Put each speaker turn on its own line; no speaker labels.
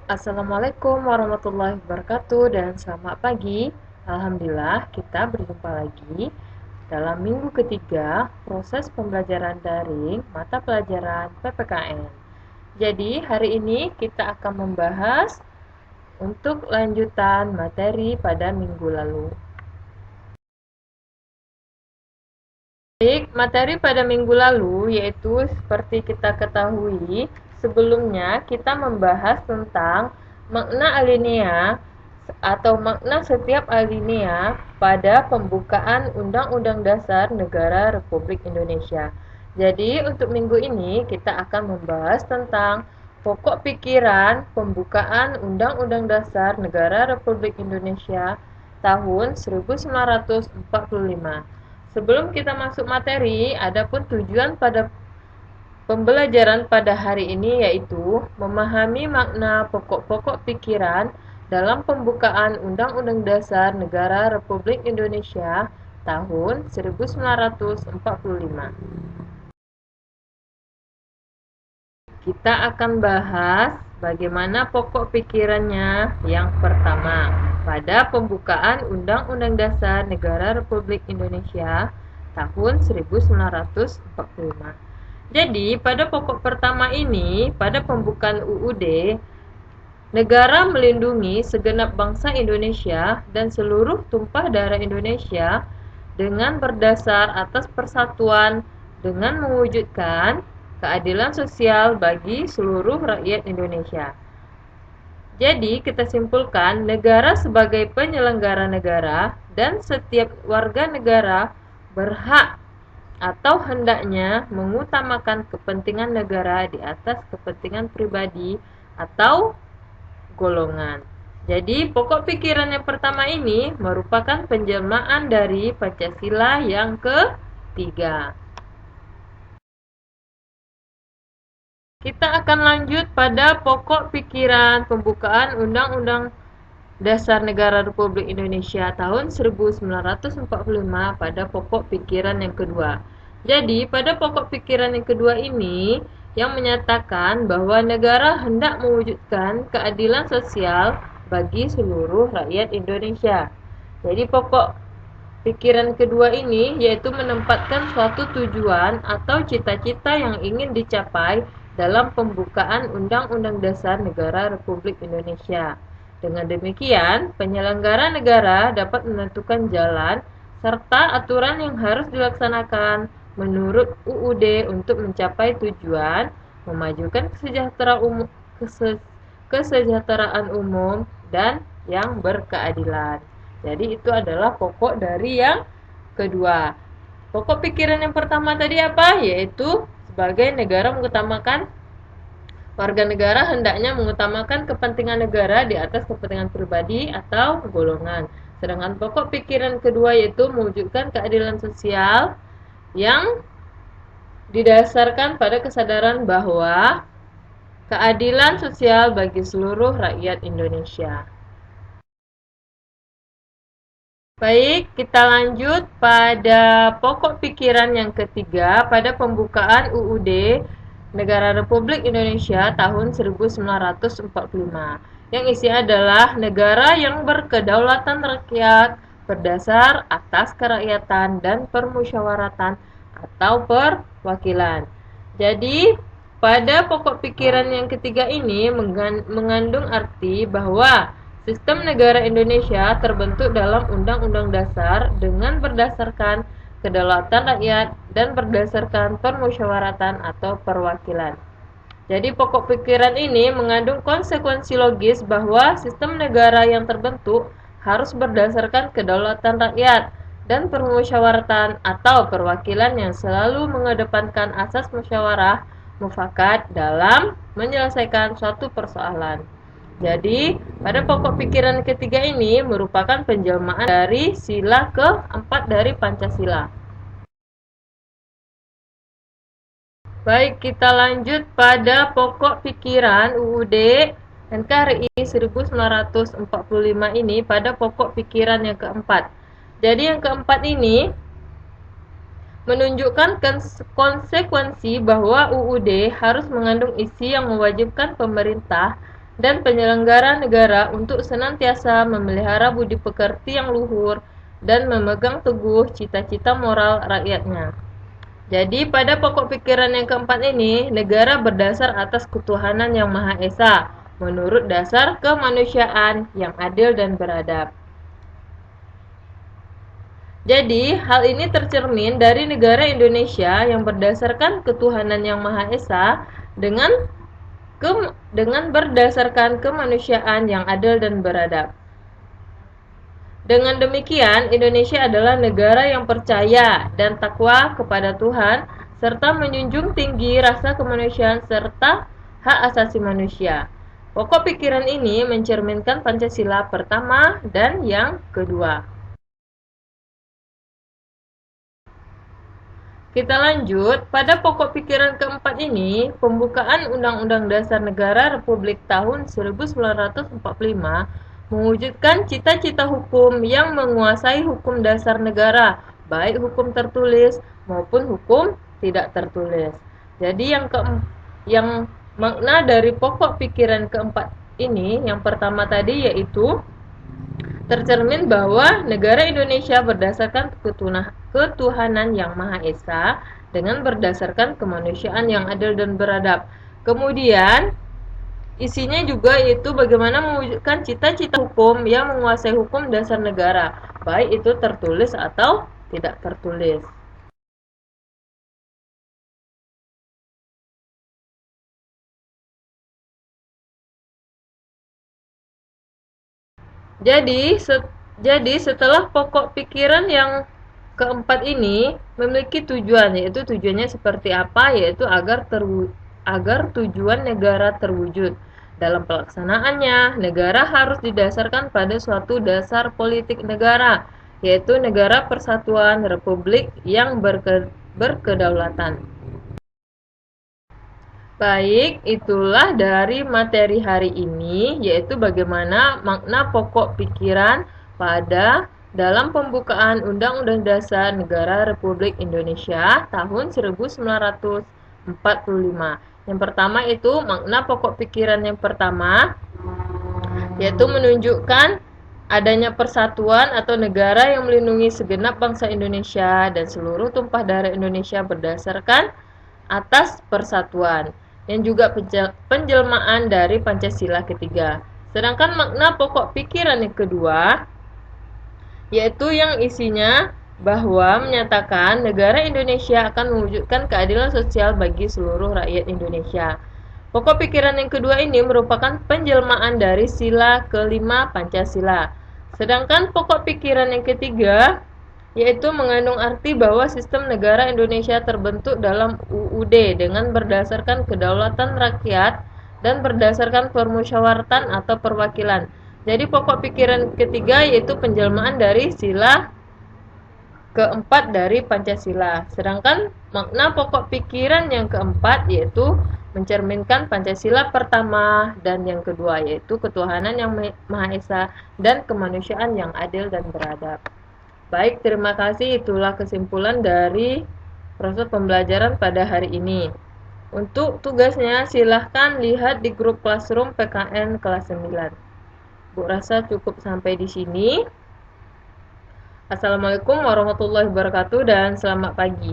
Assalamualaikum warahmatullahi wabarakatuh dan selamat pagi. Alhamdulillah kita berjumpa lagi dalam minggu ketiga proses pembelajaran daring mata pelajaran PPKN. Jadi hari ini kita akan membahas untuk lanjutan materi pada minggu lalu. Baik, materi pada minggu lalu yaitu seperti kita ketahui, sebelumnya kita membahas tentang makna alinea atau makna setiap alinea pada pembukaan Undang-Undang Dasar Negara Republik Indonesia. Jadi, untuk minggu ini kita akan membahas tentang pokok pikiran pembukaan Undang-Undang Dasar Negara Republik Indonesia tahun 1945. Sebelum kita masuk materi, adapun tujuan pada pembelajaran pada hari ini yaitu memahami makna pokok-pokok pikiran dalam pembukaan Undang-Undang Dasar Negara Republik Indonesia tahun 1945. Kita akan bahas bagaimana pokok pikirannya yang pertama pada pembukaan Undang-Undang Dasar Negara Republik Indonesia tahun 1945. Jadi, pada pokok pertama ini, pada pembukaan UUD, negara melindungi segenap bangsa Indonesia dan seluruh tumpah darah Indonesia dengan berdasar atas persatuan dengan mewujudkan keadilan sosial bagi seluruh rakyat Indonesia. Jadi, kita simpulkan, negara sebagai penyelenggara negara dan setiap warga negara berhak atau hendaknya mengutamakan kepentingan negara di atas kepentingan pribadi atau golongan. Jadi, pokok pikiran yang pertama ini merupakan penjelmaan dari Pancasila yang ketiga. Kita akan lanjut pada pokok pikiran pembukaan Undang-Undang Dasar Negara Republik Indonesia tahun 1945 pada pokok pikiran yang kedua. Jadi, pada pokok pikiran yang kedua ini yang menyatakan bahwa negara hendak mewujudkan keadilan sosial bagi seluruh rakyat Indonesia. Jadi, pokok pikiran kedua ini yaitu menempatkan suatu tujuan atau cita-cita yang ingin dicapai dalam pembukaan Undang-Undang Dasar Negara Republik Indonesia. Dengan demikian, penyelenggara negara dapat menentukan jalan serta aturan yang harus dilaksanakan menurut UUD untuk mencapai tujuan memajukan kesejahteraan umum dan yang berkeadilan. Jadi itu adalah pokok dari yang kedua. Pokok pikiran yang pertama tadi apa? Yaitu sebagai negara mengutamakan warga negara hendaknya mengutamakan kepentingan negara di atas kepentingan pribadi atau golongan. Sedangkan pokok pikiran kedua yaitu mewujudkan keadilan sosial yang didasarkan pada kesadaran bahwa keadilan sosial bagi seluruh rakyat Indonesia. Baik, kita lanjut pada pokok pikiran yang ketiga pada pembukaan UUD Negara Republik Indonesia tahun 1945 yang isi adalah negara yang berkedaulatan rakyat berdasar atas kerakyatan dan permusyawaratan atau perwakilan. Jadi, pada pokok pikiran yang ketiga ini mengandung arti bahwa sistem negara Indonesia terbentuk dalam Undang-Undang Dasar dengan berdasarkan kedaulatan rakyat dan berdasarkan permusyawaratan atau perwakilan. Jadi pokok pikiran ini mengandung konsekuensi logis bahwa sistem negara yang terbentuk harus berdasarkan kedaulatan rakyat dan permusyawaratan atau perwakilan yang selalu mengedepankan asas musyawarah mufakat dalam menyelesaikan suatu persoalan. Jadi, pada pokok pikiran ketiga ini merupakan penjelmaan dari sila keempat dari Pancasila. Baik, kita lanjut pada pokok pikiran UUD NKRI 1945 ini pada pokok pikiran yang keempat. Jadi yang keempat ini menunjukkan konsekuensi bahwa UUD harus mengandung isi yang mewajibkan pemerintah dan penyelenggara negara untuk senantiasa memelihara budi pekerti yang luhur dan memegang teguh cita-cita moral rakyatnya. Jadi pada pokok pikiran yang keempat ini, negara berdasar atas ketuhanan yang Maha Esa, menurut dasar kemanusiaan yang adil dan beradab. Jadi, hal ini tercermin dari negara Indonesia yang berdasarkan ketuhanan yang Maha Esa dengan berdasarkan kemanusiaan yang adil dan beradab. Dengan demikian, Indonesia adalah negara yang percaya dan takwa kepada Tuhan, serta menjunjung tinggi rasa kemanusiaan serta hak asasi manusia. Pokok pikiran ini mencerminkan Pancasila pertama dan yang kedua. Kita lanjut, pada pokok pikiran keempat ini, pembukaan Undang-Undang Dasar Negara Republik tahun 1945 mewujudkan cita-cita hukum yang menguasai hukum dasar negara, baik hukum tertulis maupun hukum tidak tertulis. Jadi yang makna dari pokok pikiran keempat ini, yang pertama tadi yaitu tercermin bahwa negara Indonesia berdasarkan ketuhanan yang Maha Esa dengan berdasarkan kemanusiaan yang adil dan beradab. Kemudian isinya juga yaitu bagaimana mewujudkan cita-cita hukum yang menguasai hukum dasar negara, baik itu tertulis atau tidak tertulis. Jadi setelah pokok pikiran yang keempat ini memiliki tujuan, yaitu tujuannya seperti apa, yaitu agar tujuan negara terwujud. Dalam pelaksanaannya, negara harus didasarkan pada suatu dasar politik negara, yaitu negara persatuan republik yang berkedaulatan. Baik, itulah dari materi hari ini, yaitu bagaimana makna pokok pikiran pada dalam pembukaan Undang-Undang Dasar Negara Republik Indonesia tahun 1945. Yang pertama itu makna pokok pikiran yang pertama, yaitu menunjukkan adanya persatuan atau negara yang melindungi segenap bangsa Indonesia dan seluruh tumpah darah Indonesia berdasarkan atas persatuan, yang juga penjelmaan dari Pancasila ketiga. Sedangkan makna pokok pikiran yang kedua, yaitu yang isinya bahwa menyatakan negara Indonesia akan mewujudkan keadilan sosial bagi seluruh rakyat Indonesia. Pokok pikiran yang kedua ini merupakan penjelmaan dari sila kelima Pancasila. Sedangkan pokok pikiran yang ketiga yaitu mengandung arti bahwa sistem negara Indonesia terbentuk dalam UUD dengan berdasarkan kedaulatan rakyat dan berdasarkan permusyawaratan atau perwakilan. Jadi pokok pikiran ketiga yaitu penjelmaan dari sila keempat dari Pancasila. Sedangkan makna pokok pikiran yang keempat yaitu mencerminkan Pancasila pertama dan yang kedua yaitu ketuhanan yang Maha Esa dan kemanusiaan yang adil dan beradab. Baik, terima kasih. Itulah kesimpulan dari proses pembelajaran pada hari ini. Untuk tugasnya silahkan lihat di grup Classroom PKN kelas 9. Bu rasa cukup sampai di sini. Assalamualaikum warahmatullahi wabarakatuh dan selamat pagi.